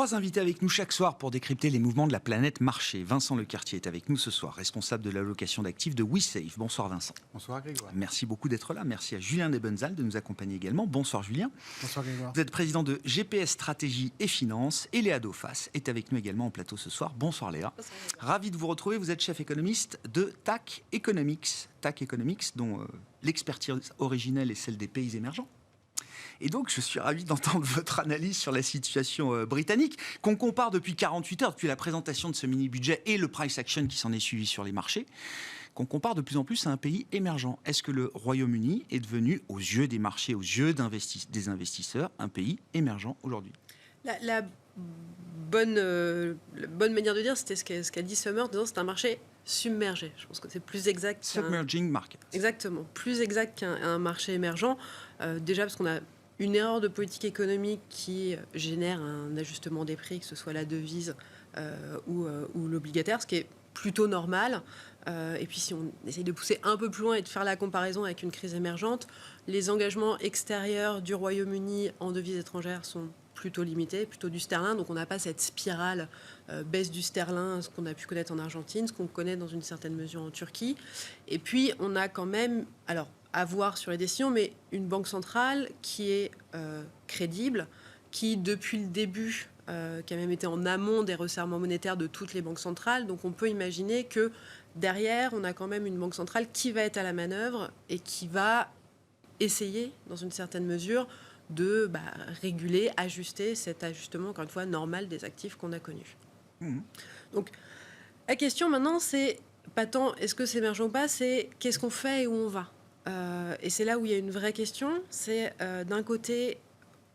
Trois invités avec nous chaque soir pour décrypter les mouvements de la planète marché. Vincent Lecartier est avec nous ce soir, responsable de l'allocation d'actifs de WeSafe. Bonsoir Vincent. Bonsoir Grégoire. Merci beaucoup d'être là. Merci à Julien Nebenzal de nous accompagner également. Bonsoir Julien. Bonsoir Grégoire. Vous êtes président de GPS Stratégie et Finances. Et Léa Dauphas est avec nous également en plateau ce soir. Bonsoir Léa. Bonsoir. Ravi de vous retrouver. Vous êtes chef économiste de TAC Economics. TAC Economics dont l'expertise originelle est celle des pays émergents. Et donc, je suis ravi d'entendre votre analyse sur la situation britannique, qu'on compare depuis 48 heures, depuis la présentation de ce mini-budget et le price action qui s'en est suivi sur les marchés, qu'on compare de plus en plus à un pays émergent. Est-ce que le Royaume-Uni est devenu, aux yeux des marchés, aux yeux des investisseurs, un pays émergent aujourd'hui ? La bonne manière de dire, c'était ce qu'a dit Summer, disant que c'est un marché submergé. Je pense que c'est plus exact. Submerging market. Exactement. Plus exact qu'un marché émergent. Déjà parce qu'on a une erreur de politique économique qui génère un ajustement des prix, que ce soit la devise ou l'obligataire, ce qui est plutôt normal. Et puis si on essaye de pousser un peu plus loin et de faire la comparaison avec une crise émergente, les engagements extérieurs du Royaume-Uni en devises étrangères sont plutôt limités, plutôt du sterling. Donc on n'a pas cette spirale baisse du sterling, ce qu'on a pu connaître en Argentine, ce qu'on connaît dans une certaine mesure en Turquie. Et puis on a quand même, alors à voir sur les décisions, mais une banque centrale qui est crédible, qui depuis le début, qui a même été en amont des resserrements monétaires de toutes les banques centrales. Donc on peut imaginer que derrière, on a quand même une banque centrale qui va être à la manœuvre et qui va essayer, dans une certaine mesure, de réguler, ajuster cet ajustement, encore une fois, normal des actifs qu'on a connus. Donc la question maintenant, c'est pas tant est-ce que c'est émergent ou pas, c'est qu'est-ce qu'on fait et où on va. Et c'est là où il y a une vraie question, c'est d'un côté,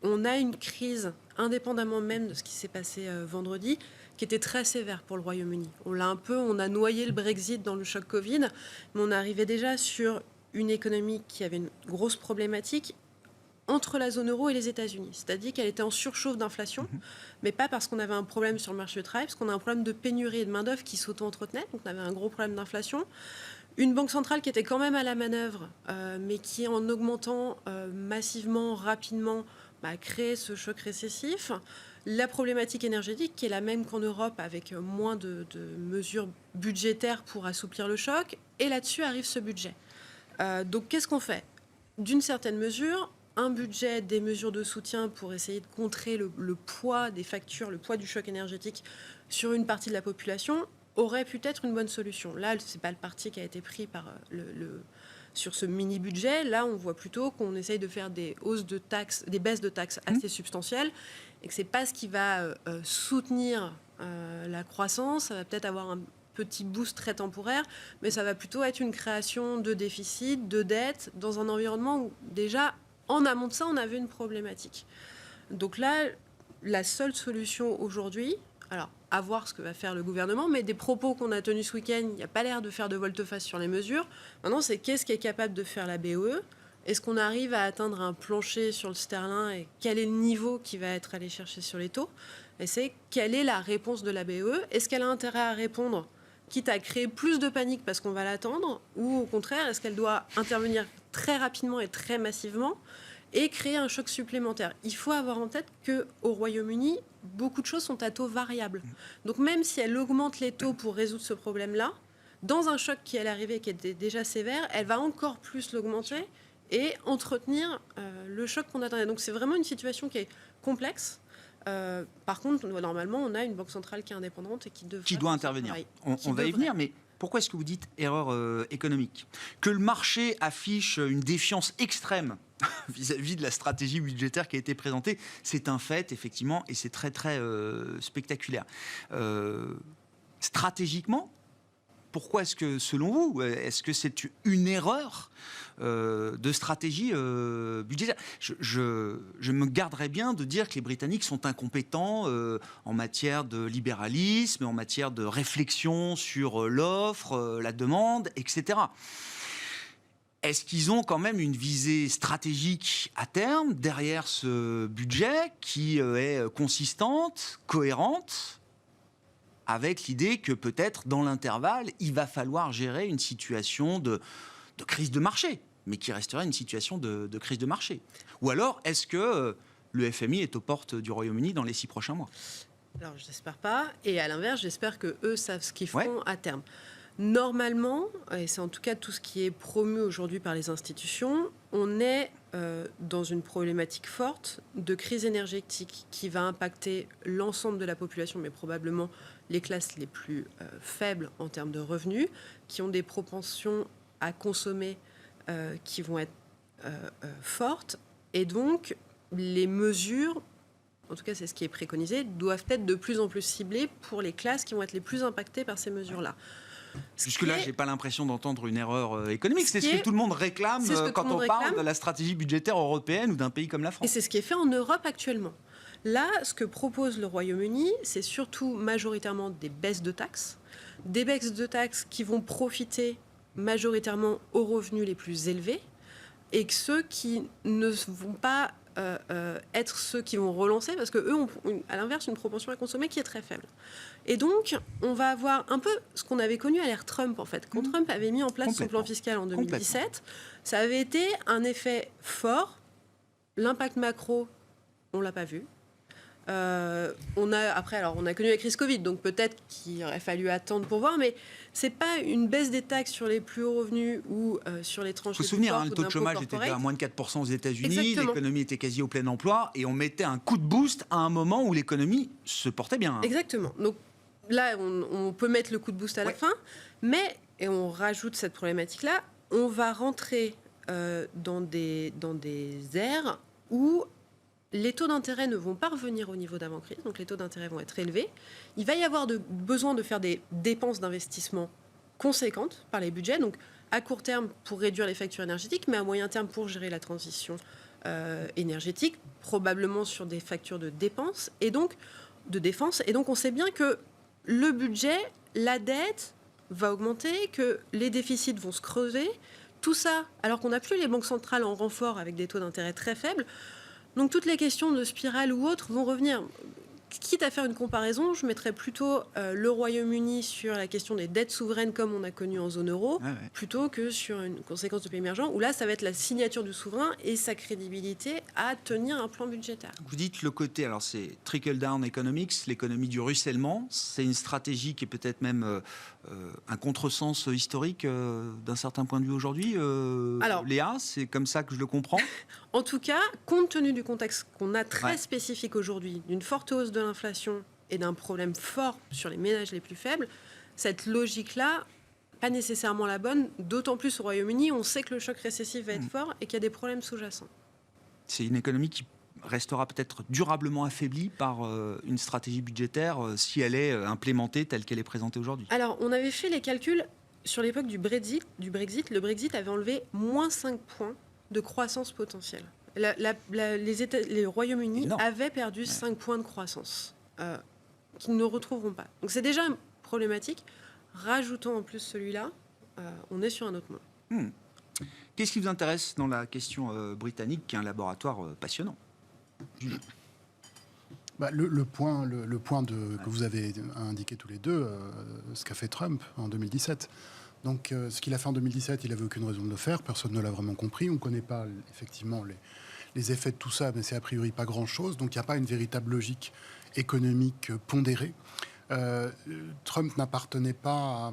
on a une crise, indépendamment même de ce qui s'est passé vendredi, qui était très sévère pour le Royaume-Uni. On a noyé le Brexit dans le choc Covid, mais on arrivait déjà sur une économie qui avait une grosse problématique entre la zone euro et les États-Unis. C'est-à-dire qu'elle était en surchauffe d'inflation, mais pas parce qu'on avait un problème sur le marché du travail, parce qu'on a un problème de pénurie et de main-d'œuvre qui s'auto-entretenait, donc on avait un gros problème d'inflation. Une banque centrale qui était quand même à la manœuvre, mais qui, en augmentant massivement, rapidement, créé ce choc récessif. La problématique énergétique, qui est la même qu'en Europe, avec moins de mesures budgétaires pour assouplir le choc. Et là-dessus arrive ce budget. Donc, qu'est-ce qu'on fait ? D'une certaine mesure, un budget, des mesures de soutien pour essayer de contrer le poids des factures, le poids du choc énergétique sur une partie de la population, aurait pu être une bonne solution. Là, ce n'est pas le parti qui a été pris par sur ce mini-budget. Là, on voit plutôt qu'on essaye de faire des hausses de taxes, des baisses de taxes assez substantielles, et que ce n'est pas ce qui va soutenir la croissance. Ça va peut-être avoir un petit boost très temporaire, mais ça va plutôt être une création de déficit, de dette, dans un environnement où, déjà, en amont de ça, on avait une problématique. Donc là, la seule solution aujourd'hui, alors, à voir ce que va faire le gouvernement, mais des propos qu'on a tenus ce week-end, il n'y a pas l'air de faire de volte-face sur les mesures. Maintenant, c'est qu'est-ce qu'est capable de faire la BOE ? Est-ce qu'on arrive à atteindre un plancher sur le sterling et quel est le niveau qui va être allé chercher sur les taux ? Et c'est quelle est la réponse de la BOE ? Est-ce qu'elle a intérêt à répondre, quitte à créer plus de panique parce qu'on va l'attendre ? Ou au contraire, est-ce qu'elle doit intervenir très rapidement et très massivement et créer un choc supplémentaire ? Il faut avoir en tête qu'au Royaume-Uni, beaucoup de choses sont à taux variable. Donc même si elle augmente les taux pour résoudre ce problème-là, dans un choc qui allait arriver, qui était déjà sévère, elle va encore plus l'augmenter et entretenir le choc qu'on attendait. Donc c'est vraiment une situation qui est complexe. Par contre, normalement, on a une banque centrale qui est indépendante et qui doit intervenir. On va y venir, mais pourquoi est-ce que vous dites erreur économique ? Que le marché affiche une défiance extrême vis-à-vis de la stratégie budgétaire qui a été présentée, c'est un fait, effectivement, et c'est très, très spectaculaire. Stratégiquement, pourquoi est-ce que, selon vous, est-ce que c'est une erreur de stratégie budgétaire ? Je me garderais bien de dire que les Britanniques sont incompétents en matière de libéralisme, en matière de réflexion sur l'offre, la demande, etc. Est-ce qu'ils ont quand même une visée stratégique à terme derrière ce budget qui est consistante, cohérente, avec l'idée que peut-être dans l'intervalle, il va falloir gérer une situation de crise de marché, mais qui resterait une situation de crise de marché ? Ou alors, est-ce que le FMI est aux portes du Royaume-Uni dans les 6 prochains mois ? Alors, je n'espère pas. Et à l'inverse, j'espère que eux savent ce qu'ils font Ouais. à terme. Normalement, et c'est en tout cas tout ce qui est promu aujourd'hui par les institutions, on est dans une problématique forte de crise énergétique qui va impacter l'ensemble de la population, mais probablement les classes les plus faibles en termes de revenus, qui ont des propensions à consommer qui vont être fortes. Et donc, les mesures, en tout cas c'est ce qui est préconisé, doivent être de plus en plus ciblées pour les classes qui vont être les plus impactées par ces mesures-là. Jusque-là, je n'ai pas l'impression d'entendre une erreur économique. C'est ce que tout le monde réclame quand on parle de la stratégie budgétaire européenne ou d'un pays comme la France. Et c'est ce qui est fait en Europe actuellement. Là, ce que propose le Royaume-Uni, c'est surtout majoritairement des baisses de taxes qui vont profiter majoritairement aux revenus les plus élevés, et que ceux qui ne vont pas être ceux qui vont relancer, parce qu'eux ont, à l'inverse, une propension à consommer qui est très faible. Et donc, on va avoir un peu ce qu'on avait connu à l'ère Trump, en fait. Quand Trump avait mis en place son plan fiscal en 2017, ça avait été un effet fort. L'impact macro, on ne l'a pas vu. On a connu la crise Covid, donc peut-être qu'il aurait fallu attendre pour voir, mais c'est pas une baisse des taxes sur les plus hauts revenus ou sur les tranches. Il faut se souvenir, le taux de chômage était à moins de 4% aux États-Unis, l'économie était quasi au plein emploi, et on mettait un coup de boost à un moment où l'économie se portait bien. Exactement. Donc là, on peut mettre le coup de boost à la fin, mais, et on rajoute cette problématique-là, on va rentrer dans des aires où les taux d'intérêt ne vont pas revenir au niveau d'avant-crise, donc les taux d'intérêt vont être élevés. Il va y avoir besoin de faire des dépenses d'investissement conséquentes par les budgets, donc à court terme pour réduire les factures énergétiques, mais à moyen terme pour gérer la transition énergétique, probablement sur des factures de dépenses et donc de défense. Et donc on sait bien que le budget, la dette va augmenter, que les déficits vont se creuser. Tout ça, alors qu'on n'a plus les banques centrales en renfort avec des taux d'intérêt très faibles. Donc toutes les questions de spirale ou autres vont revenir. Quitte à faire une comparaison, je mettrais plutôt le Royaume-Uni sur la question des dettes souveraines comme on a connu en zone euro, plutôt que sur une conséquence de pays émergents, où là, ça va être la signature du souverain et sa crédibilité à tenir un plan budgétaire. Vous dites le côté, alors c'est trickle-down economics, l'économie du ruissellement, c'est une stratégie qui est peut-être même un contresens historique d'un certain point de vue aujourd'hui. Léa, c'est comme ça que je le comprends. En tout cas, compte tenu du contexte qu'on a très spécifique aujourd'hui, d'une forte hausse de l'inflation et d'un problème fort sur les ménages les plus faibles, cette logique-là, pas nécessairement la bonne, d'autant plus au Royaume-Uni, on sait que le choc récessif va être fort et qu'il y a des problèmes sous-jacents. C'est une économie qui restera peut-être durablement affaiblie par une stratégie budgétaire si elle est implémentée telle qu'elle est présentée aujourd'hui. Alors, on avait fait les calculs sur l'époque du Brexit. Le Brexit avait enlevé moins 5 points de croissance potentielle. Les Royaumes-Unis avaient perdu 5 points de croissance qu'ils ne retrouveront pas. Donc c'est déjà problématique. Rajoutons en plus celui-là, on est sur un autre monde. Qu'est-ce qui vous intéresse dans la question britannique, qui est un laboratoire passionnant ? Le point que vous avez indiqué tous les deux, ce qu'a fait Trump en 2017. Donc, ce qu'il a fait en 2017, il n'avait aucune raison de le faire. Personne ne l'a vraiment compris. On ne connaît pas effectivement les effets de tout ça, mais c'est a priori pas grand-chose. Donc, il n'y a pas une véritable logique économique pondérée. Trump n'appartenait pas à,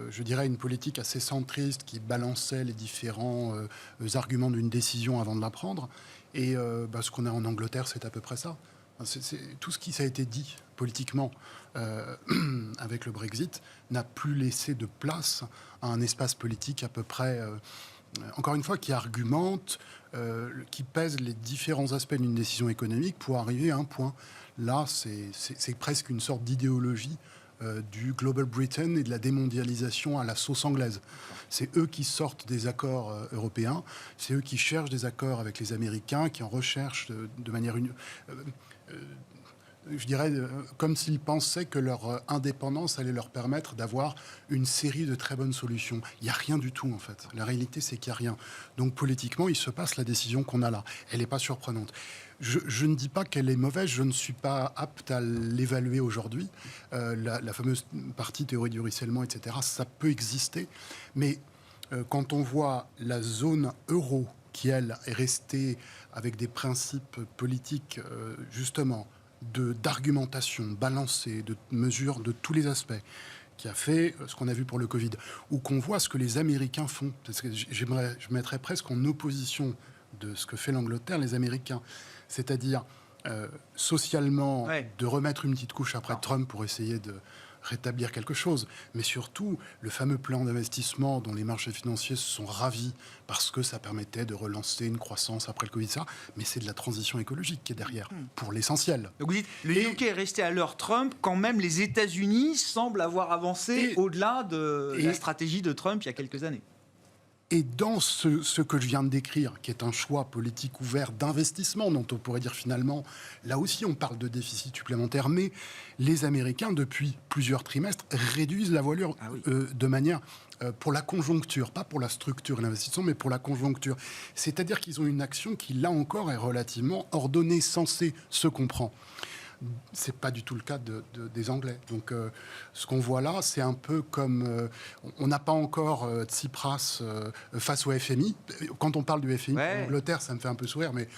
je dirais, une politique assez centriste qui balançait les différents arguments d'une décision avant de la prendre. Et ce qu'on a en Angleterre, c'est à peu près ça. C'est tout ce qui a été dit politiquement avec le Brexit n'a plus laissé de place à un espace politique à peu près, encore une fois, qui argumente, qui pèse les différents aspects d'une décision économique pour arriver à un point. Là, c'est presque une sorte d'idéologie du Global Britain et de la démondialisation à la sauce anglaise. C'est eux qui sortent des accords européens, c'est eux qui cherchent des accords avec les Américains, qui en recherchent de manière je dirais, comme s'ils pensaient que leur indépendance allait leur permettre d'avoir une série de très bonnes solutions. Il n'y a rien du tout, en fait. La réalité, c'est qu'il n'y a rien. Donc, politiquement, il se passe la décision qu'on a là. Elle n'est pas surprenante. Je ne dis pas qu'elle est mauvaise, je ne suis pas apte à l'évaluer aujourd'hui. La fameuse partie théorie du ruissellement, etc., ça peut exister. Mais quand on voit la zone euro qui, elle, est restée avec des principes politiques, justement, d'argumentation balancée, de mesures de tous les aspects, qui a fait ce qu'on a vu pour le Covid, ou qu'on voit ce que les Américains font. Parce que je mettrais presque en opposition de ce que fait l'Angleterre, les Américains. C'est-à-dire, socialement, de remettre une petite couche après Trump pour essayer de rétablir quelque chose, mais surtout le fameux plan d'investissement dont les marchés financiers se sont ravis parce que ça permettait de relancer une croissance après le Covid, ça. Mais c'est de la transition écologique qui est derrière, pour l'essentiel. Donc vous dites, le UK est resté à l'heure Trump, quand même les États-Unis semblent avoir avancé au-delà de la stratégie de Trump il y a quelques années. Et dans ce que je viens de décrire, qui est un choix politique ouvert d'investissement, dont on pourrait dire finalement, là aussi on parle de déficit supplémentaire, mais les Américains, depuis plusieurs trimestres, réduisent la voilure de manière pour la conjoncture, pas pour la structure et l'investissement, mais pour la conjoncture. C'est-à-dire qu'ils ont une action qui, là encore, est relativement ordonnée, sensée, se comprend. C'est pas du tout le cas des Anglais. Donc, ce qu'on voit là, c'est un peu comme... on n'a pas encore Tsipras face au FMI. Quand on parle du FMI, en Angleterre, ça me fait un peu sourire, mais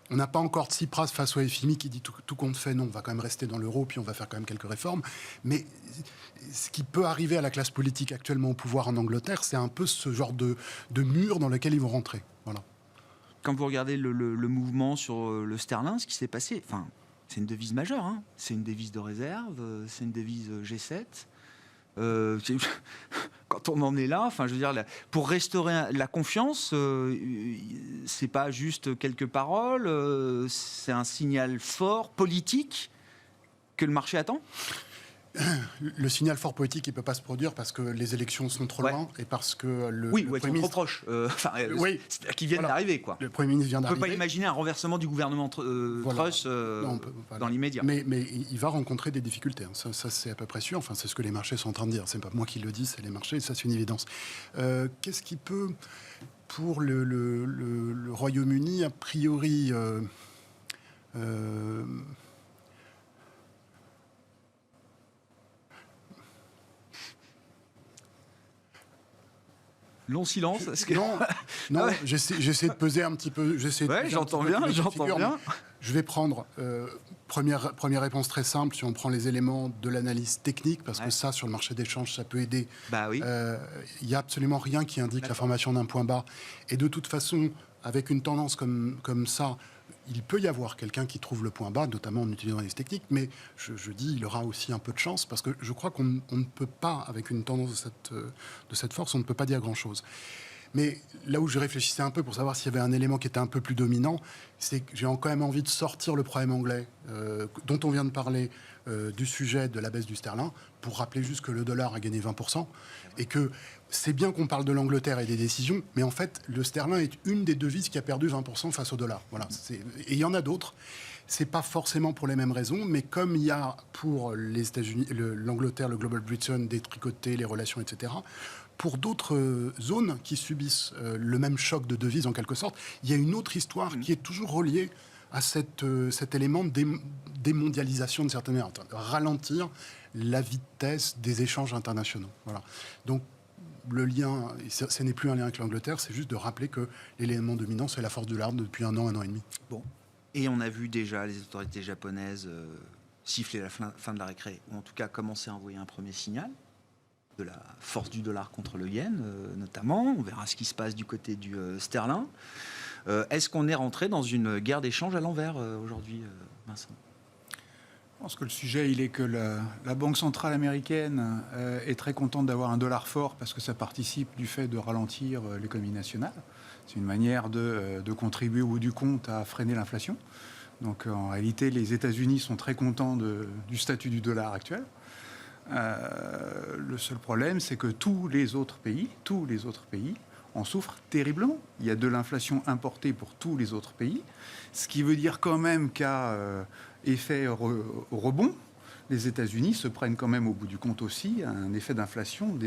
on n'a pas encore Tsipras face au FMI qui dit tout compte fait, non, on va quand même rester dans l'euro, puis on va faire quand même quelques réformes. Mais ce qui peut arriver à la classe politique actuellement au pouvoir en Angleterre, c'est un peu ce genre de mur dans lequel ils vont rentrer. Voilà. Quand vous regardez le mouvement sur le sterling, ce qui s'est passé... C'est une devise majeure, hein. C'est une devise de réserve, c'est une devise G7. Quand on en est là, je veux dire, pour restaurer la confiance, c'est pas juste quelques paroles, c'est un signal fort politique que le marché attend. Le signal fort politique, il ne peut pas se produire parce que les élections sont trop loin et parce que le Premier ministre... trop proche. C'est-à-dire qu'ils viennent d'arriver, quoi. Le Premier ministre vient d'arriver. On ne peut pas imaginer un renversement du gouvernement Truss dans l'immédiat. Mais il va rencontrer des difficultés. Hein. Ça, c'est à peu près sûr. Enfin, c'est ce que les marchés sont en train de dire. C'est pas moi qui le dis, c'est les marchés. Ça, c'est une évidence. Qu'est-ce qui peut, pour le Royaume-Uni, a priori... Long silence. Non, j'essaie de peser un petit peu. J'entends bien. Je vais prendre première réponse très simple. Si on prend les éléments de l'analyse technique, parce que ça, sur le marché d'échange, ça peut aider. Il n'y a absolument rien qui indique la formation d'un point bas. Et de toute façon, avec une tendance comme ça, il peut y avoir quelqu'un qui trouve le point bas, notamment en utilisant l'analyse technique, mais je dis il aura aussi un peu de chance, parce que je crois qu'on ne peut pas, avec une tendance de cette force, on ne peut pas dire grand-chose. Mais là où je réfléchissais un peu pour savoir s'il y avait un élément qui était un peu plus dominant, c'est que j'ai quand même envie de sortir le problème anglais dont on vient de parler du sujet de la baisse du sterling, pour rappeler juste que le dollar a gagné 20%, et que c'est bien qu'on parle de l'Angleterre et des décisions, mais en fait, le sterling est une des devises qui a perdu 20% face au dollar. Voilà. Et il y en a d'autres. C'est pas forcément pour les mêmes raisons, mais comme il y a pour les États-Unis, l'Angleterre, le Global Britain, détricoter les relations, etc., pour d'autres zones qui subissent le même choc de devises en quelque sorte, il y a une autre histoire qui est toujours reliée à cet élément de démondialisation de certaines manière, ralentir la vitesse des échanges internationaux. Voilà. Donc, le lien, ce n'est plus un lien avec l'Angleterre, c'est juste de rappeler que l'élément dominant, c'est la force de l'art depuis un an et demi. Bon. Et on a vu déjà les autorités japonaises siffler la fin de la récré, ou en tout cas commencer à envoyer un premier signal de la force du dollar contre le yen, notamment. On verra ce qui se passe du côté du sterling. Est-ce qu'on est rentré dans une guerre d'échange à l'envers aujourd'hui, Vincent ? Je pense que le sujet, il est que la Banque centrale américaine est très contente d'avoir un dollar fort parce que ça participe du fait de ralentir l'économie nationale. C'est une manière de contribuer au bout du compte à freiner l'inflation. Donc en réalité, les États-Unis sont très contents du statut du dollar actuel. Le seul problème, c'est que tous les autres pays en souffrent terriblement. Il y a de l'inflation importée pour tous les autres pays, ce qui veut dire quand même qu'à effet rebond, les États-Unis se prennent quand même au bout du compte aussi un effet d'inflation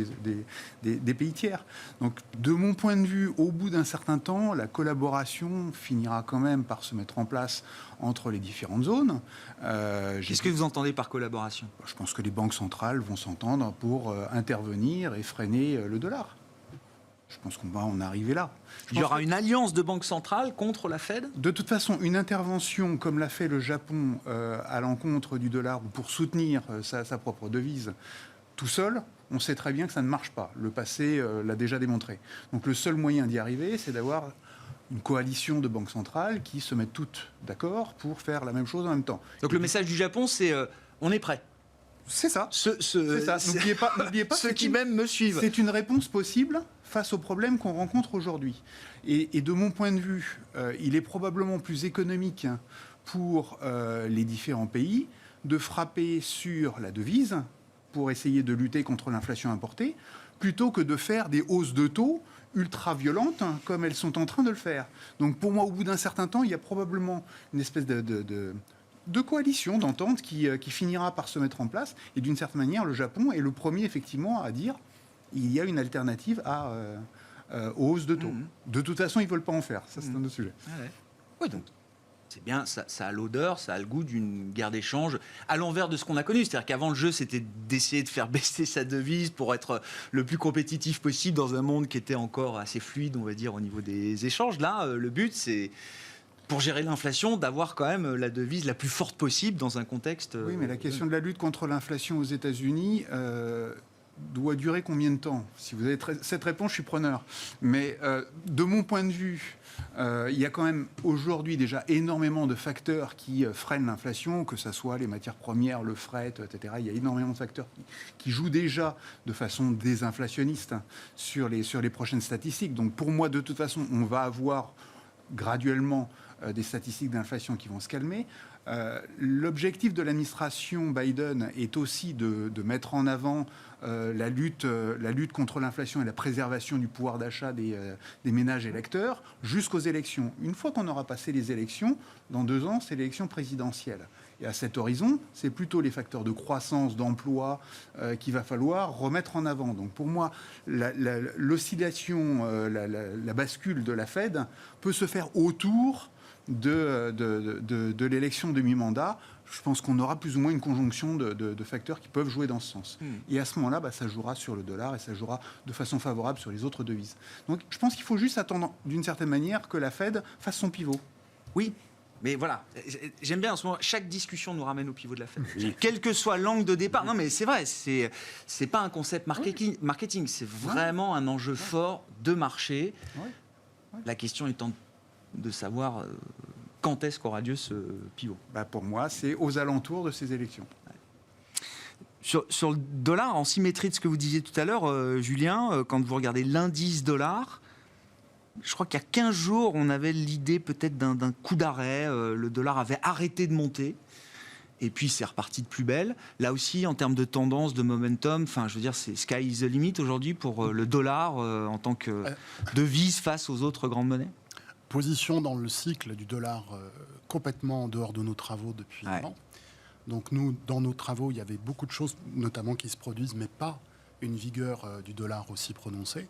des pays tiers. Donc, de mon point de vue, au bout d'un certain temps, la collaboration finira quand même par se mettre en place entre les différentes zones. Qu'est-ce que vous entendez par collaboration ? Je pense que les banques centrales vont s'entendre pour intervenir et freiner le dollar. Je pense qu'on va en arriver là. Il y aura une alliance de banques centrales contre la Fed ? De toute façon, une intervention comme l'a fait le Japon à l'encontre du dollar ou pour soutenir sa propre devise tout seul, on sait très bien que ça ne marche pas. Le passé l'a déjà démontré. Donc le seul moyen d'y arriver, c'est d'avoir une coalition de banques centrales qui se mettent toutes d'accord pour faire la même chose en même temps. Donc le message du Japon, c'est on est prêt. C'est ça. C'est ça. N'oubliez pas Ceux qui même me suivent. C'est une réponse possible face aux problèmes qu'on rencontre aujourd'hui. Et de mon point de vue, il est probablement plus économique pour les différents pays de frapper sur la devise pour essayer de lutter contre l'inflation importée, plutôt que de faire des hausses de taux ultra violentes comme elles sont en train de le faire. Donc pour moi, au bout d'un certain temps, il y a probablement une espèce de coalition, d'entente qui finira par se mettre en place. Et d'une certaine manière, le Japon est le premier, effectivement, à dire il y a une alternative aux hausses de taux. De toute façon, ils ne veulent pas en faire. Ça, c'est un autre sujet. Ah ouais. Oui, donc c'est bien, ça a l'odeur, ça a le goût d'une guerre d'échange à l'envers de ce qu'on a connu. C'est-à-dire qu'avant, le jeu, c'était d'essayer de faire baisser sa devise pour être le plus compétitif possible dans un monde qui était encore assez fluide, on va dire, au niveau des échanges. Là, le but, c'est, pour gérer l'inflation, d'avoir quand même la devise la plus forte possible dans un contexte... Oui, mais la question de la lutte contre l'inflation aux États-Unis doit durer combien de temps ? Si vous avez cette réponse, je suis preneur. Mais de mon point de vue, il y a quand même aujourd'hui déjà énormément de facteurs qui freinent l'inflation, que ce soit les matières premières, le fret, etc. Il y a énormément de facteurs qui jouent déjà de façon désinflationniste sur les prochaines statistiques. Donc pour moi, de toute façon, on va avoir graduellement des statistiques d'inflation qui vont se calmer. L'objectif de l'administration Biden est aussi de mettre en avant la lutte contre l'inflation et la préservation du pouvoir d'achat des ménages électeurs jusqu'aux élections. Une fois qu'on aura passé les élections, dans 2 ans, c'est l'élection présidentielle. Et à cet horizon, c'est plutôt les facteurs de croissance, d'emploi qu'il va falloir remettre en avant. Donc pour moi, l'oscillation, la bascule de la Fed peut se faire autour de l'élection de mi-mandat. Je pense qu'on aura plus ou moins une conjonction de facteurs qui peuvent jouer dans ce sens. Et à ce moment-là, ça jouera sur le dollar et ça jouera de façon favorable sur les autres devises. Donc je pense qu'il faut juste attendre d'une certaine manière que la Fed fasse son pivot. Oui, mais voilà, j'aime bien en ce moment, chaque discussion nous ramène au pivot de la Fed. Quel que soit l'angle de départ. Non mais c'est vrai, c'est pas un concept marketing, c'est vraiment un enjeu fort de marché. La question étant de savoir quand est-ce qu'aura lieu ce pivot. Pour moi, c'est aux alentours de ces élections. Sur le dollar, en symétrie de ce que vous disiez tout à l'heure, Julien, quand vous regardez l'indice dollar, je crois qu'il y a 15 jours, on avait l'idée peut-être d'un coup d'arrêt. Le dollar avait arrêté de monter. Et puis, c'est reparti de plus belle. Là aussi, en termes de tendance, de momentum, je veux dire, c'est sky is the limit aujourd'hui pour le dollar en tant que devise face aux autres grandes monnaies. Position dans le cycle du dollar complètement en dehors de nos travaux depuis un an. Donc nous, dans nos travaux, il y avait beaucoup de choses, notamment qui se produisent, mais pas une vigueur du dollar aussi prononcée.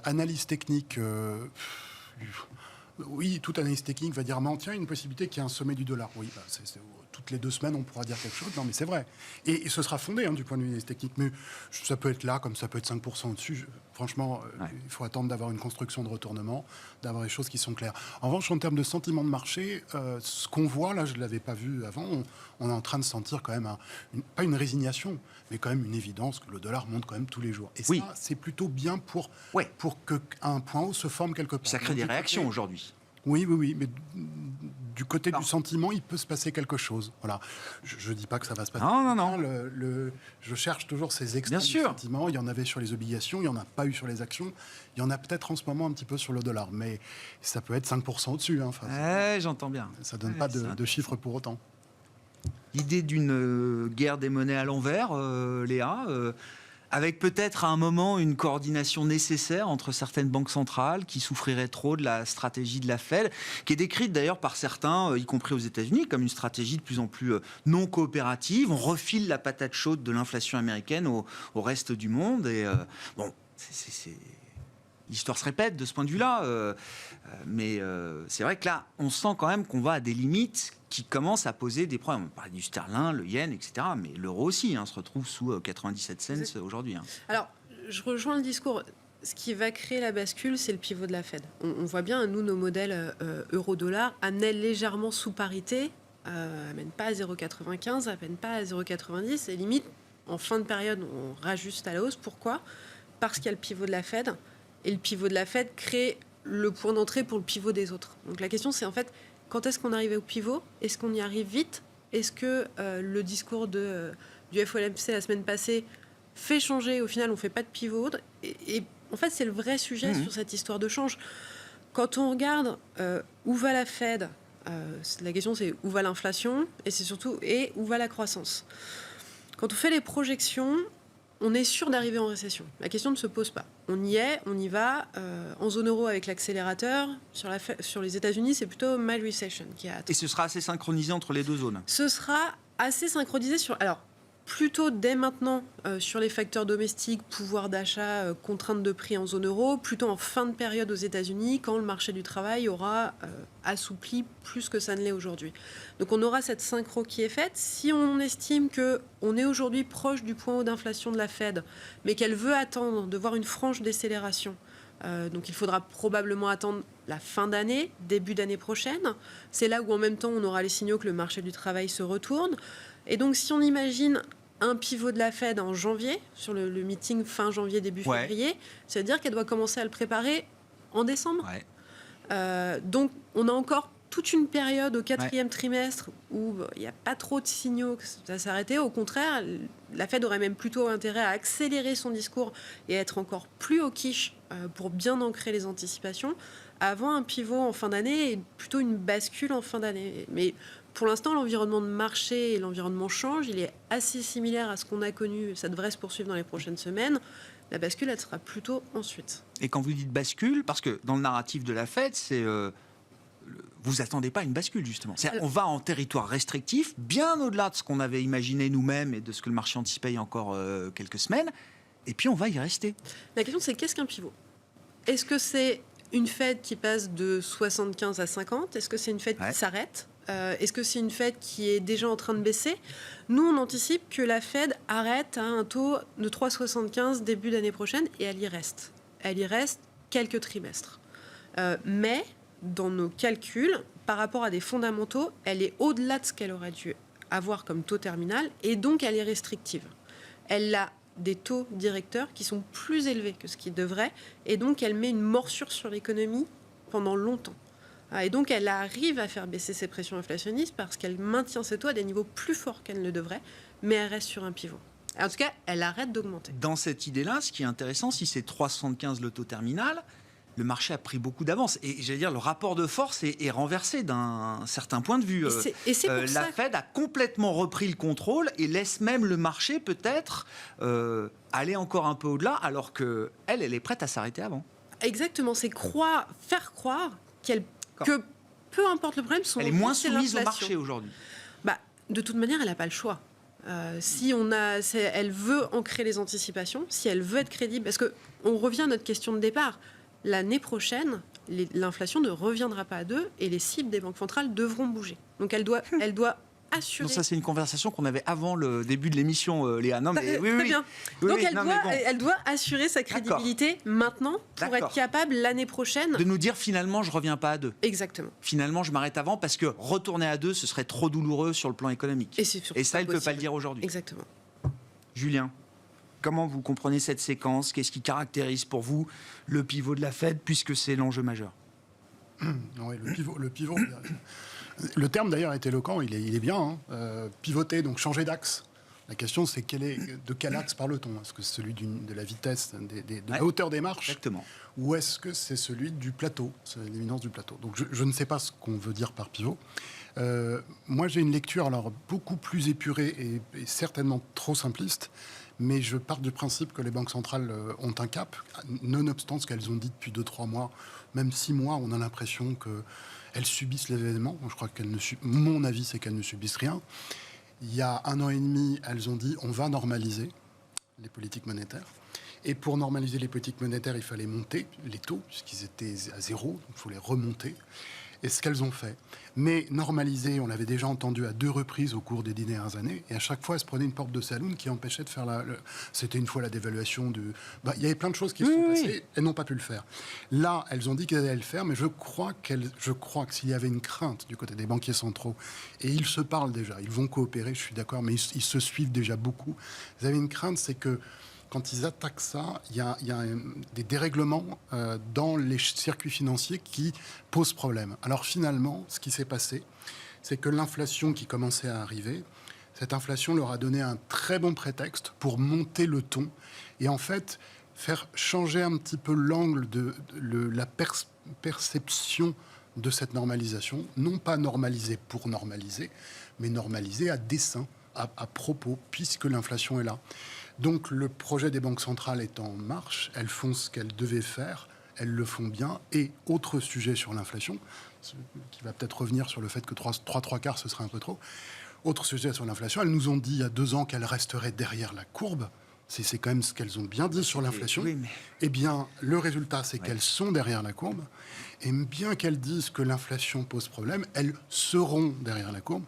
Analyse technique, oui, toute analyse technique va dire, tiens, une possibilité qu'il y ait un sommet du dollar. Oui, toutes les 2 semaines, on pourra dire quelque chose. Non, mais c'est vrai. Et ce sera fondé du point de vue analyse technique. Mais ça peut être là, comme ça peut être 5% au-dessus. Franchement, il faut attendre d'avoir une construction de retournement, d'avoir des choses qui sont claires. En revanche, en termes de sentiment de marché, ce qu'on voit, là, je ne l'avais pas vu avant, on est en train de sentir quand même, pas une résignation, mais quand même une évidence que le dollar monte quand même tous les jours. Et ça, c'est plutôt bien pour qu'un point haut se forme quelque part. Ça crée des réactions aujourd'hui. Oui, mais du côté du sentiment, il peut se passer quelque chose. Voilà. Je ne dis pas que ça va se passer. Non. Je cherche toujours ces extrêmes du sentiment. Il y en avait sur les obligations, il n'y en a pas eu sur les actions. Il y en a peut-être en ce moment un petit peu sur le dollar. Mais ça peut être 5% au-dessus. J'entends bien. Ça ne donne pas de chiffres pour autant. L'idée d'une guerre des monnaies à l'envers, Léa, avec peut-être à un moment une coordination nécessaire entre certaines banques centrales qui souffriraient trop de la stratégie de la Fed, qui est décrite d'ailleurs par certains, y compris aux États-Unis, comme une stratégie de plus en plus non coopérative. On refile la patate chaude de l'inflation américaine au reste du monde. Et l'histoire se répète de ce point de vue-là. Mais c'est vrai que là, on sent quand même qu'on va à des limites qui commencent à poser des problèmes. On parlait du sterling, le yen, etc. Mais l'euro aussi se retrouve sous 97 cents aujourd'hui. Alors, je rejoins le discours. ce qui va créer la bascule, c'est le pivot de la Fed. On voit bien, nous, nos modèles euro-dollar amenaient légèrement sous parité, amènent pas à 0,95, amènent pas à 0,90, et limite, en fin de période, on rajuste à la hausse. Pourquoi ? Parce qu'il y a le pivot de la Fed, et le pivot de la Fed crée le point d'entrée pour le pivot des autres. Donc la question, c'est en fait, quand est-ce qu'on arrive au pivot ? Est-ce qu'on y arrive vite ? Est-ce que le discours du FOMC la semaine passée fait changer ? Au final, on ne fait pas de pivot. Et en fait, c'est le vrai sujet sur cette histoire de change. Quand on regarde où va la Fed, la question c'est où va l'inflation et c'est surtout où va la croissance. Quand on fait les projections, on est sûr d'arriver en récession. La question ne se pose pas. On y est, on y va. En zone euro avec l'accélérateur. Sur les États-Unis, c'est plutôt mild recession qui a. Et ce sera assez synchronisé entre les deux zones. Ce sera assez synchronisé sur. Alors, plutôt dès maintenant sur les facteurs domestiques, pouvoir d'achat, contraintes de prix en zone euro, plutôt en fin de période aux États-Unis, quand le marché du travail aura assoupli plus que ça ne l'est aujourd'hui. Donc on aura cette synchro qui est faite. Si on estime qu'on est aujourd'hui proche du point haut d'inflation de la Fed, mais qu'elle veut attendre de voir une franche décélération, donc il faudra probablement attendre la fin d'année, début d'année prochaine. C'est là où en même temps on aura les signaux que le marché du travail se retourne. Et donc, si on imagine un pivot de la Fed en janvier, sur le meeting fin janvier, début février, ça veut dire qu'elle doit commencer à le préparer en décembre. Donc, on a encore toute une période au 4e trimestre où il n'y a pas trop de signaux que ça va s'arrêter. Au contraire, la Fed aurait même plutôt intérêt à accélérer son discours et à être encore plus au quiche pour bien ancrer les anticipations avant un pivot en fin d'année et plutôt une bascule en fin d'année. Mais pour l'instant, l'environnement de marché et l'environnement change. Il est assez similaire à ce qu'on a connu. Ça devrait se poursuivre dans les prochaines semaines. La bascule, elle sera plutôt ensuite. Et quand vous dites bascule, parce que dans le narratif de la Fed, c'est vous attendez pas une bascule, justement. On va en territoire restrictif, bien au-delà de ce qu'on avait imaginé nous-mêmes et de ce que le marché anticipait il y a encore quelques semaines, et puis on va y rester. La question, c'est qu'est-ce qu'un pivot ? Est-ce que c'est une Fed qui passe de 75 à 50 ? Est-ce que c'est une Fed qui s'arrête ? Est-ce que c'est une Fed qui est déjà en train de baisser ? Nous, on anticipe que la Fed arrête à un taux de 3,75 début d'année prochaine et elle y reste. Elle y reste quelques trimestres. Mais dans nos calculs, par rapport à des fondamentaux, elle est au-delà de ce qu'elle aurait dû avoir comme taux terminal et donc elle est restrictive. Elle a des taux directeurs qui sont plus élevés que ce qu'ils devraient et donc elle met une morsure sur l'économie pendant longtemps. Et donc, elle arrive à faire baisser ses pressions inflationnistes parce qu'elle maintient ses taux à des niveaux plus forts qu'elle ne devrait, mais elle reste sur un pivot. En tout cas, elle arrête d'augmenter. Dans cette idée-là, ce qui est intéressant, si c'est 3,75 le taux terminal, le marché a pris beaucoup d'avance. Et j'allais dire, le rapport de force est renversé d'un certain point de vue. Et c'est pour la Fed a complètement repris le contrôle et laisse même le marché peut-être aller encore un peu au-delà, alors qu'elle est prête à s'arrêter avant. Exactement, c'est faire croire que peu importe le problème, elle est moins soumise au marché aujourd'hui. De toute manière, elle n'a pas le choix. Elle veut ancrer les anticipations, si elle veut être crédible, parce qu'on revient à notre question de départ. L'année prochaine, l'inflation ne reviendra pas à 2 et les cibles des banques centrales devront bouger. Donc elle doit assurer. Non, ça c'est une conversation qu'on avait avant le début de l'émission, Léa. Non, mais oui, bien. Donc elle doit assurer sa crédibilité maintenant pour être capable l'année prochaine de nous dire finalement je reviens pas à 2. Exactement. Finalement je m'arrête avant parce que retourner à 2 ce serait trop douloureux sur le plan économique. Et ça il ne peut pas le dire aujourd'hui. Exactement. Julien, comment vous comprenez cette séquence ? Qu'est-ce qui caractérise pour vous le pivot de la Fed puisque c'est l'enjeu majeur ? Oui, le pivot. Le terme d'ailleurs est éloquent, il est bien. Pivoter, donc changer d'axe. La question c'est de quel axe parle-t-on ? Est-ce que c'est celui de la vitesse, de la hauteur des marches ? Exactement. Ou est-ce que c'est celui du plateau ? C'est l'éminence du plateau. Donc je ne sais pas ce qu'on veut dire par pivot. Moi j'ai une lecture alors beaucoup plus épurée et certainement trop simpliste. Mais je pars du principe que les banques centrales ont un cap, nonobstant ce qu'elles ont dit depuis 2-3 mois, même 6 mois, on a l'impression qu'elles subissent l'événement. Je crois mon avis, c'est qu'elles ne subissent rien. Il y a 1 an et demi, elles ont dit on va normaliser les politiques monétaires. Et pour normaliser les politiques monétaires, il fallait monter les taux, puisqu'ils étaient à 0, donc il faut les remonter. et ce qu'elles ont fait. Mais normaliser, on l'avait déjà entendu à 2 reprises au cours des 10 dernières années, et à chaque fois, elles se prenaient une porte de saloon qui empêchait de faire C'était une fois la dévaluation du... il y avait plein de choses qui se sont passées, elles n'ont pas pu le faire. Là, elles ont dit qu'elles allaient le faire, mais je crois que s'il y avait une crainte du côté des banquiers centraux, et ils se parlent déjà, ils vont coopérer, je suis d'accord, mais ils se suivent déjà beaucoup. Vous avez une crainte, c'est que quand ils attaquent ça, il y a des dérèglements dans les circuits financiers qui posent problème. Alors finalement, ce qui s'est passé, c'est que l'inflation qui commençait à arriver, cette inflation leur a donné un très bon prétexte pour monter le ton et en fait faire changer un petit peu l'angle de la perception de cette normalisation. Non pas normaliser pour normaliser, mais normaliser à dessein, à propos, puisque l'inflation est là. Donc le projet des banques centrales est en marche, elles font ce qu'elles devaient faire, elles le font bien. Et autre sujet sur l'inflation, qui va peut-être revenir sur le fait que 3/4 ce serait un peu trop. Autre sujet sur l'inflation, elles nous ont dit il y a 2 ans qu'elles resteraient derrière la courbe. C'est quand même ce qu'elles ont bien dit sur l'inflation. Oui, mais... Eh bien, le résultat, c'est qu'elles sont derrière la courbe. Et bien qu'elles disent que l'inflation pose problème, elles seront derrière la courbe.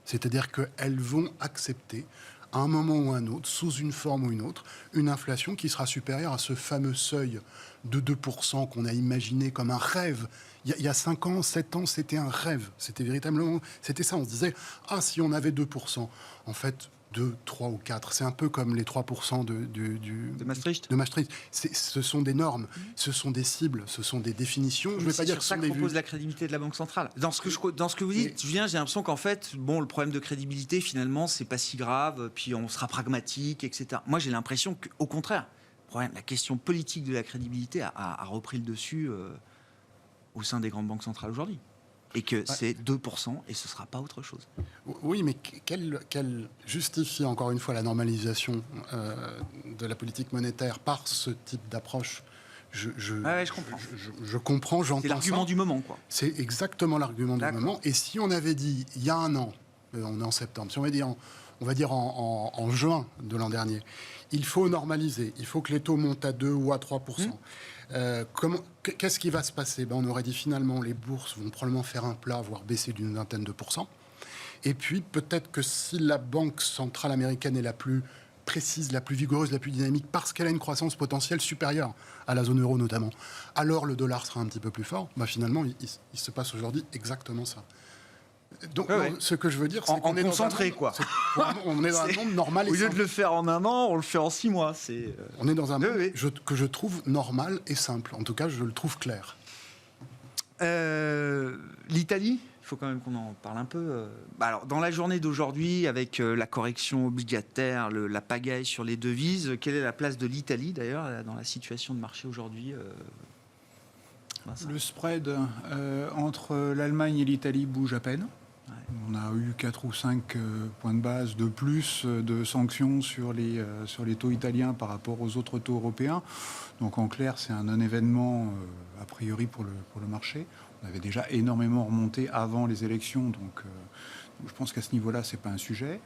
C'est-à-dire qu'elles vont accepter à un moment ou un autre, sous une forme ou une autre, une inflation qui sera supérieure à ce fameux seuil de 2% qu'on a imaginé comme un rêve. Il y a 5 ans, 7 ans, c'était un rêve. C'était véritablement... C'était ça, on se disait, si on avait 2%. En fait, 2, 3 ou 4, c'est un peu comme les 3% de Maastricht. De Maastricht. Ce sont des normes, ce sont des cibles, ce sont des définitions. Je ne vais pas dire sur ça que propose la crédibilité de la Banque centrale. Dans ce que vous dites, Julien, j'ai l'impression qu'en fait, le problème de crédibilité, finalement, c'est pas si grave, puis on sera pragmatique, etc. Moi, j'ai l'impression qu'au contraire, la question politique de la crédibilité a repris le dessus au sein des grandes banques centrales aujourd'hui. Et que c'est 2% et ce ne sera pas autre chose. Oui, mais qu'elle justifie encore une fois la normalisation de la politique monétaire par ce type d'approche, je comprends. Je comprends, j'entends ça. C'est l'argument du moment, quoi. C'est exactement l'argument du moment. Et si on avait dit, il y a un an, on est en septembre, si on avait dit, on va dire en juin de l'an dernier, il faut normaliser, il faut que les taux montent à 2 ou à 3%. Qu'est-ce qui va se passer ? On aurait dit finalement les bourses vont probablement faire un plat, voire baisser d'une vingtaine de pourcents. Et puis peut-être que si la Banque centrale américaine est la plus précise, la plus vigoureuse, la plus dynamique, parce qu'elle a une croissance potentielle supérieure à la zone euro notamment, alors le dollar sera un petit peu plus fort. Finalement, il se passe aujourd'hui exactement ça. Donc, ce que je veux dire, c'est qu'on est concentré, quoi. On est dans un monde normal et simple. Au lieu de le faire en un an, on le fait en 6 mois. On est dans un monde que je trouve normal et simple. En tout cas, je le trouve clair. L'Italie, il faut quand même qu'on en parle un peu. Alors, dans la journée d'aujourd'hui, avec la correction obligataire, la pagaille sur les devises, quelle est la place de l'Italie, d'ailleurs, dans la situation de marché aujourd'hui Le spread entre l'Allemagne et l'Italie bouge à peine. On a eu 4 ou 5 points de base de plus de sanctions sur les taux italiens par rapport aux autres taux européens. Donc en clair, c'est un non-événement a priori pour le marché. On avait déjà énormément remonté avant les élections, donc je pense qu'à ce niveau-là, ce n'est pas un sujet.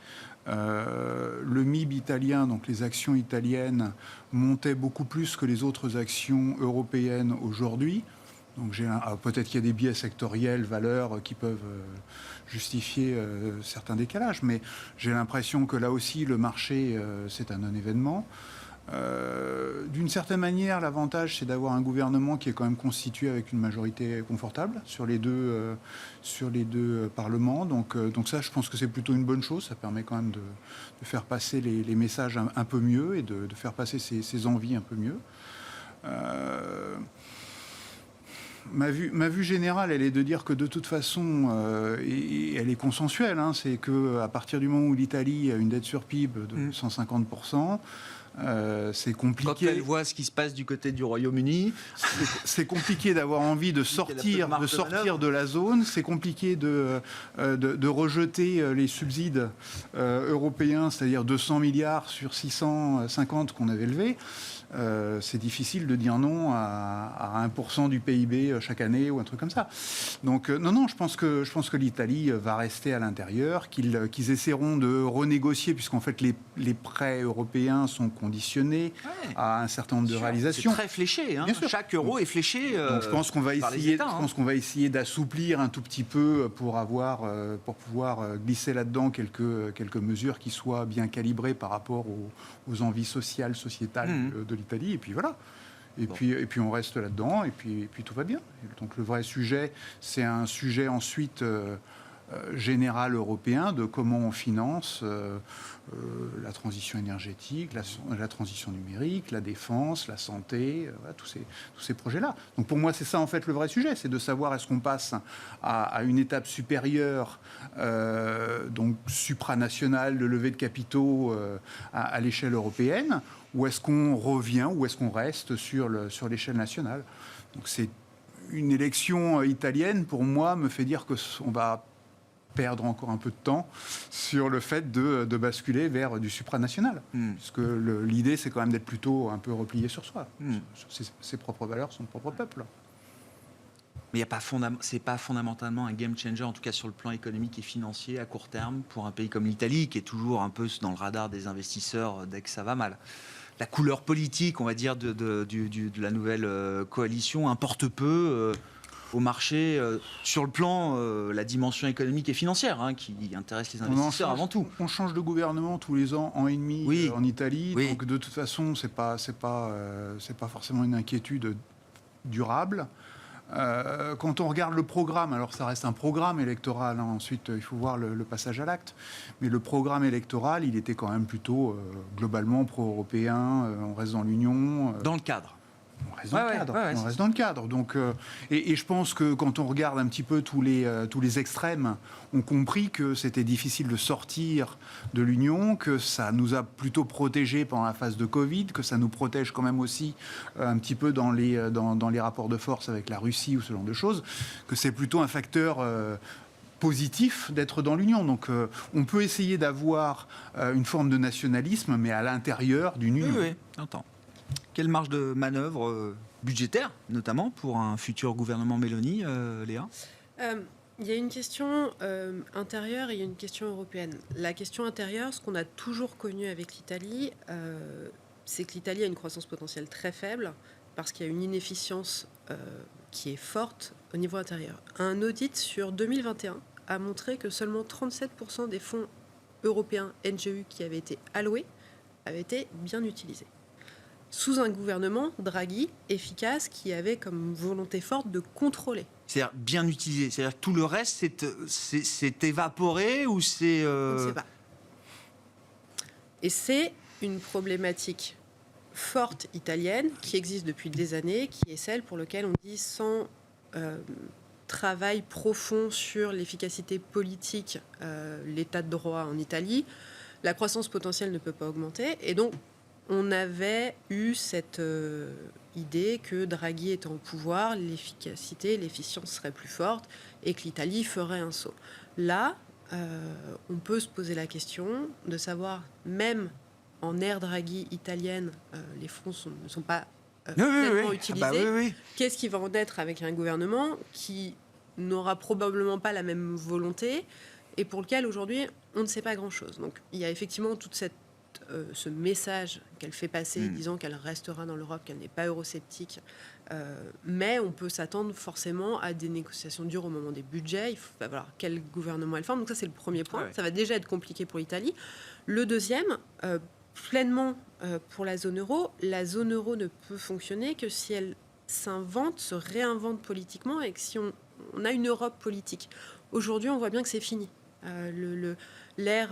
Le MIB italien, donc les actions italiennes, montaient beaucoup plus que les autres actions européennes aujourd'hui. Donc peut-être qu'il y a des biais sectoriels, valeurs qui peuvent justifier certains décalages, mais j'ai l'impression que là aussi le marché c'est un non-événement. D'une certaine manière, l'avantage c'est d'avoir un gouvernement qui est quand même constitué avec une majorité confortable sur les deux parlements. Donc ça, je pense que c'est plutôt une bonne chose. Ça permet quand même de faire passer les messages un peu mieux et de faire passer ses envies un peu mieux. Ma vue générale, elle est de dire que de toute façon, et elle est consensuelle, c'est qu'à partir du moment où l'Italie a une dette sur PIB de 150%, c'est compliqué. Quand elle voit ce qui se passe du côté du Royaume-Uni, c'est compliqué d'avoir envie de sortir de la zone. C'est compliqué de rejeter les subsides européens, c'est-à-dire 200 milliards sur 650 qu'on avait levés. c'est difficile de dire non à 1% du PIB chaque année ou un truc comme ça. Donc non, je pense que l'Italie va rester à l'intérieur, qu'ils essaieront de renégocier, puisqu'en fait les prêts européens sont conditionnés à un certain nombre de réalisations. C'est très fléché, hein. Bien sûr. Chaque euro est fléché. Donc je pense qu'on va essayer d'assouplir un tout petit peu pour pouvoir glisser là-dedans quelques mesures qui soient bien calibrées par rapport aux envies sociales, sociétales de l'Italie. Et puis voilà. Et puis on reste là-dedans, et puis tout va bien. Donc le vrai sujet, c'est un sujet ensuite général européen de comment on finance la transition énergétique, la transition numérique, la défense, la santé, voilà, tous ces projets-là. Donc pour moi, c'est ça en fait le vrai sujet, c'est de savoir est-ce qu'on passe à une étape supérieure, donc supranationale, de levée de capitaux à l'échelle européenne, ou est-ce qu'on revient, ou est-ce qu'on reste sur l'échelle nationale. Donc c'est une élection italienne, pour moi, me fait dire qu'on va perdre encore un peu de temps sur le fait de basculer vers du supranational. Parce que l'idée, c'est quand même d'être plutôt un peu replié sur soi, sur ses propres valeurs, son propre peuple. Mais c'est pas fondamentalement un game changer, en tout cas sur le plan économique et financier à court terme, pour un pays comme l'Italie, qui est toujours un peu dans le radar des investisseurs dès que ça va mal. La couleur politique, on va dire, de la nouvelle coalition importe peu au marché, sur le plan, la dimension économique et financière, hein, qui intéresse les investisseurs avant tout. On change de gouvernement tous les ans et demi en Italie, donc de toute façon, c'est pas forcément une inquiétude durable. Quand on regarde le programme, alors ça reste un programme électoral, hein, ensuite il faut voir le passage à l'acte, mais le programme électoral, il était quand même plutôt globalement pro-européen, on reste dans l'Union. Dans le cadre. On reste dans le cadre. Donc, et je pense que quand on regarde un petit peu tous les extrêmes, ont compris que c'était difficile de sortir de l'Union, que ça nous a plutôt protégés pendant la phase de Covid, que ça nous protège quand même aussi un petit peu dans les rapports de force avec la Russie ou ce genre de choses, que c'est plutôt un facteur positif d'être dans l'Union. Donc on peut essayer d'avoir une forme de nationalisme, mais à l'intérieur d'une Union. Oui, j'entends. Quelle marge de manœuvre budgétaire, notamment, pour un futur gouvernement Meloni, Léa ? Il y a une question intérieure et il y a une question européenne. La question intérieure, ce qu'on a toujours connu avec l'Italie, c'est que l'Italie a une croissance potentielle très faible parce qu'il y a une inefficience qui est forte au niveau intérieur. Un audit sur 2021 a montré que seulement 37% des fonds européens NGU qui avaient été alloués avaient été bien utilisés. Sous un gouvernement, Draghi, efficace, qui avait comme volonté forte de contrôler. C'est-à-dire bien utilisé. C'est-à-dire que tout le reste c'est évaporé ou c'est... On ne sait pas. Et c'est une problématique forte italienne qui existe depuis des années, qui est celle pour laquelle on dit sans travail profond sur l'efficacité politique, l'état de droit en Italie, la croissance potentielle ne peut pas augmenter. Et donc, on avait eu cette idée que Draghi étant au pouvoir, l'efficacité, l'efficience serait plus forte et que l'Italie ferait un saut. Là, on peut se poser la question de savoir, même en ère Draghi italienne, les fonds ne sont pas pleinement utilisés. Qu'est-ce qui va en être avec un gouvernement qui n'aura probablement pas la même volonté et pour lequel aujourd'hui on ne sait pas grand-chose. Donc il y a effectivement toute ce message qu'elle fait passer, disant qu'elle restera dans l'Europe, qu'elle n'est pas eurosceptique, mais on peut s'attendre forcément à des négociations dures au moment des budgets. Il faut voir quel gouvernement elle forme. Donc ça, c'est le premier point. Ça va déjà être compliqué pour l'Italie. Le deuxième, pleinement pour la zone euro ne peut fonctionner que si elle s'invente, se réinvente politiquement et que si on a une Europe politique. Aujourd'hui, on voit bien que c'est fini. L'ère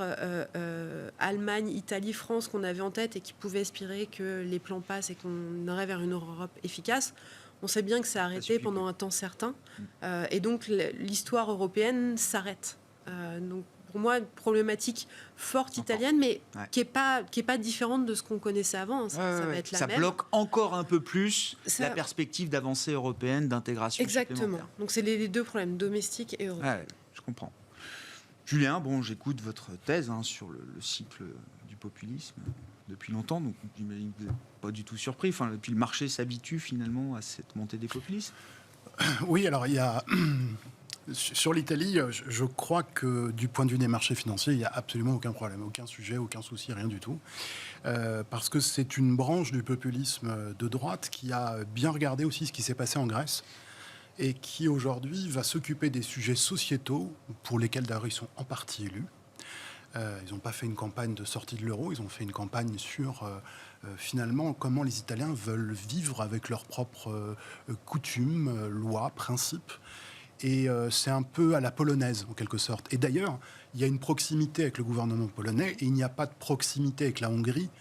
Allemagne, Italie, France qu'on avait en tête et qui pouvait aspirer que les plans passent et qu'on irait vers une Europe efficace, on sait bien que c'est arrêté pendant un temps certain. Et donc l'histoire européenne s'arrête. Donc pour moi, une problématique forte italienne, mais qui est pas différente de ce qu'on connaissait avant. Ça va être la même. Ça bloque encore un peu plus la perspective d'avancée européenne, d'intégration. Exactement. Donc c'est les deux problèmes, domestiques et européens. Je comprends. Julien, j'écoute votre thèse sur le cycle du populisme. depuis longtemps, donc j'imagine que vous n'êtes pas du tout surpris. Enfin, puis le marché s'habitue finalement à cette montée des populismes. Oui, alors il y a... Sur l'Italie, je crois que du point de vue des marchés financiers, il n'y a absolument aucun problème, aucun sujet, aucun souci, rien du tout. Parce que c'est une branche du populisme de droite qui a bien regardé aussi ce qui s'est passé en Grèce et qui aujourd'hui va s'occuper des sujets sociétaux pour lesquels d'ailleurs ils sont en partie élus. Ils n'ont pas fait une campagne de sortie de l'euro, ils ont fait une campagne sur finalement comment les Italiens veulent vivre avec leurs propres coutumes, lois, principes. Et c'est un peu à la polonaise, en quelque sorte. Et d'ailleurs, il y a une proximité avec le gouvernement polonais et il n'y a pas de proximité avec la Hongrie,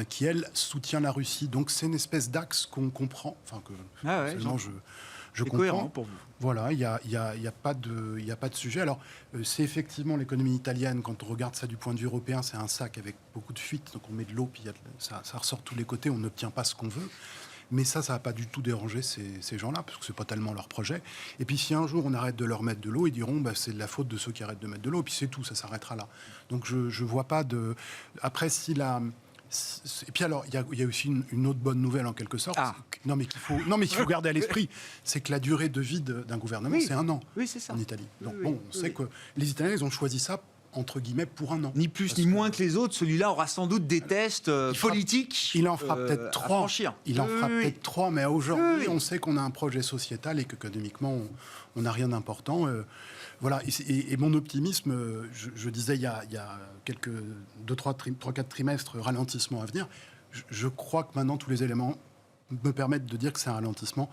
qui, elle, soutient la Russie. Donc c'est une espèce d'axe qu'on comprend, enfin que seulement je comprends. Cohérent pour vous. Voilà, il y a pas de sujet. Alors, c'est effectivement l'économie italienne, quand on regarde ça du point de vue européen, c'est un sac avec beaucoup de fuites. Donc on met de l'eau, puis ça ressort de tous les côtés, on n'obtient pas ce qu'on veut. Mais ça va pas du tout déranger ces gens-là, parce que c'est pas tellement leur projet. Et puis si un jour on arrête de leur mettre de l'eau, ils diront c'est de la faute de ceux qui arrêtent de mettre de l'eau. Et puis c'est tout, ça s'arrêtera là. Donc je vois pas de... Après, si la... Et puis alors, il y a aussi une autre bonne nouvelle en quelque sorte. Non, mais qu'il faut garder à l'esprit, c'est que la durée de vie d'un gouvernement, c'est 1 an c'est ça. en Italie. Donc on sait que les Italiens, ils ont choisi ça entre guillemets pour 1 an. Ni plus ni moins que les autres, celui-là aura sans doute des tests politiques. Il en fera peut-être 3. Il en fera peut-être 3, mais aujourd'hui, on sait qu'on a un projet sociétal et qu'économiquement, on n'a rien d'important. Voilà. Et mon optimisme, je disais il y a quelques 3-4 trimestres, ralentissement à venir. Je crois que maintenant, tous les éléments me permettent de dire que c'est un ralentissement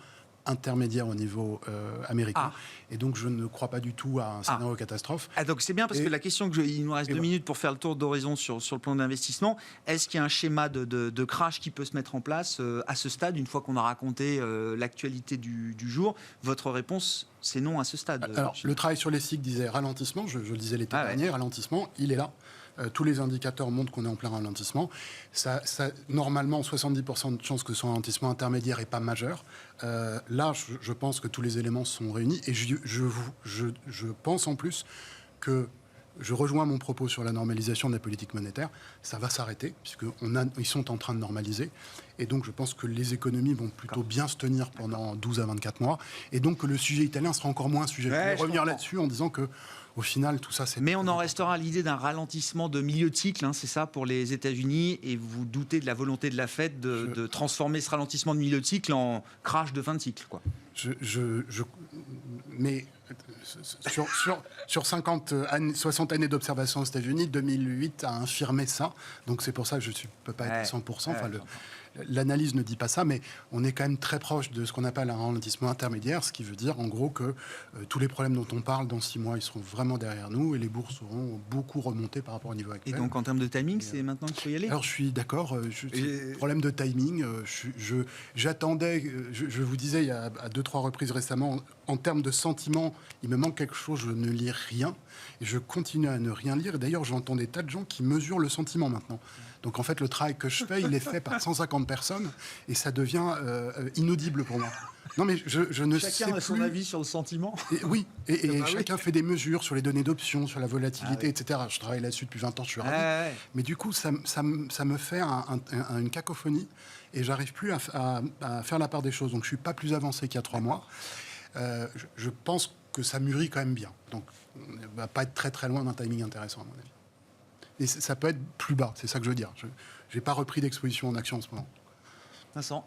intermédiaire au niveau américain. Et donc, je ne crois pas du tout à un scénario catastrophe. Donc, c'est bien parce que la question, il nous reste 2 minutes pour faire le tour d'horizon sur le plan d'investissement. Est-ce qu'il y a un schéma de crash qui peut se mettre en place à ce stade, une fois qu'on a raconté l'actualité du jour? Votre réponse, c'est non à ce stade. Alors, le travail sur les cycles disait ralentissement. Je le disais l'été dernier, ralentissement, il est là. Tous les indicateurs montrent qu'on est en plein ralentissement. Normalement, 70% de chances que ce soit un ralentissement intermédiaire et pas majeur. Là, je pense que tous les éléments sont réunis. Et je pense en plus que je rejoins mon propos sur la normalisation de la politique monétaire. Ça va s'arrêter, puisqu'ils sont en train de normaliser. Et donc, je pense que les économies vont plutôt bien se tenir pendant 12 à 24 mois. Et donc, que le sujet italien sera encore moins un sujet. Je vais revenir là-dessus en disant que au final, tout ça, c'est... Mais on en restera à l'idée d'un ralentissement de milieu de cycle, c'est ça, pour les États-Unis, et vous doutez de la volonté de la Fed de transformer ce ralentissement de milieu de cycle en crash de fin de cycle, quoi. Mais sur 60 années d'observation aux États-Unis, 2008 a infirmé ça. Donc c'est pour ça que je ne peux pas être à 100%. L'analyse ne dit pas ça, mais on est quand même très proche de ce qu'on appelle un ralentissement intermédiaire, ce qui veut dire en gros que tous les problèmes dont on parle dans 6 mois, ils seront vraiment derrière nous et les bourses auront beaucoup remonté par rapport au niveau actuel. Et donc en termes de timing, c'est maintenant qu'il faut y aller? Alors je suis d'accord, problème de timing, j'attendais, je vous disais à 2-3 reprises récemment, en termes de sentiment, il me manque quelque chose, je ne lis rien, et je continue à ne rien lire, et d'ailleurs j'entends des tas de gens qui mesurent le sentiment maintenant. Donc en fait, le travail que je fais, il est fait par 150 personnes et ça devient inaudible pour moi. Non, mais je ne sais plus. Chacun a son avis sur le sentiment. Et chacun fait des mesures sur les données d'options, sur la volatilité, etc. Je travaille là-dessus depuis 20 ans, je suis ravi. Mais du coup, ça me fait une cacophonie et j'arrive plus à faire la part des choses. Donc je suis pas plus avancé qu'il y a 3 mois. Je pense que ça mûrit quand même bien. Donc on va pas être très très loin d'un timing intéressant à mon avis. Et ça peut être plus bas, c'est ça que je veux dire. Je n'ai pas repris d'exposition en action en ce moment. Vincent?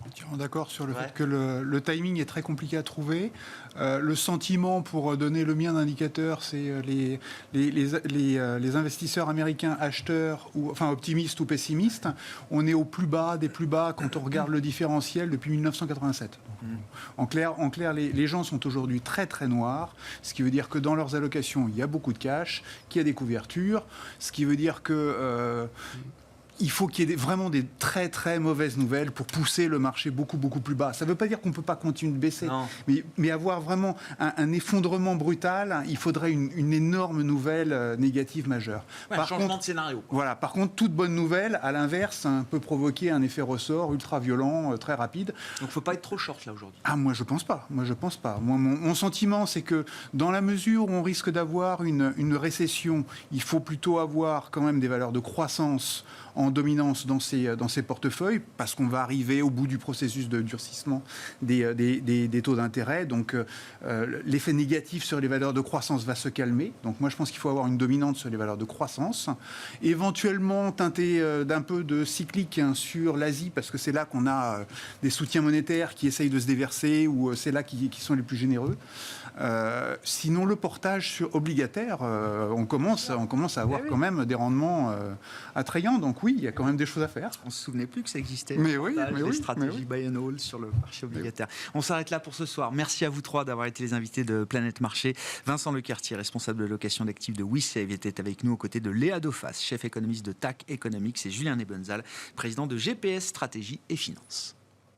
Entièrement d'accord sur le fait que le timing est très compliqué à trouver. Le sentiment, pour donner le mien d'indicateur, c'est les investisseurs américains acheteurs, enfin optimistes ou pessimistes. On est au plus bas des plus bas quand on regarde le différentiel depuis 1987. En clair, les gens sont aujourd'hui très très noirs, ce qui veut dire que dans leurs allocations, il y a beaucoup de cash, qu'il y a des couvertures, ce qui veut dire que... il faut qu'il y ait vraiment des très très mauvaises nouvelles pour pousser le marché beaucoup plus bas. Ça ne veut pas dire qu'on ne peut pas continuer de baisser, mais avoir vraiment un effondrement brutal, il faudrait une énorme nouvelle négative majeure. Changement de scénario. Voilà. Par contre, toute bonne nouvelle, à l'inverse, peut provoquer un effet ressort ultra violent, très rapide. Donc il ne faut pas être trop short là aujourd'hui. Moi je pense pas. Mon sentiment, c'est que dans la mesure où on risque d'avoir une récession, il faut plutôt avoir quand même des valeurs de croissance en dominance dans ces portefeuilles, parce qu'on va arriver au bout du processus de durcissement des taux d'intérêt. Donc l'effet négatif sur les valeurs de croissance va se calmer. Donc moi je pense qu'il faut avoir une dominante sur les valeurs de croissance, éventuellement teinté d'un peu de cyclique sur l'Asie, parce que c'est là qu'on a des soutiens monétaires qui essayent de se déverser, ou c'est là qui sont les plus généreux. Sinon, le portage sur obligataire, on commence à avoir quand même des rendements attrayants. Donc oui, il y a quand même des choses à faire. On ne se souvenait plus que ça existait. Mais oui, les stratégies buy and hold sur le marché obligataire. On s'arrête là pour ce soir. Merci à vous trois d'avoir été les invités de Planète Marché. Vincent Lecartier, responsable de location d'actifs de WeSave, était avec nous aux côtés de Léa Dauphas, chef économiste de TAC Economics, et Julien Nebenzal, président de GPS Stratégie et Finance.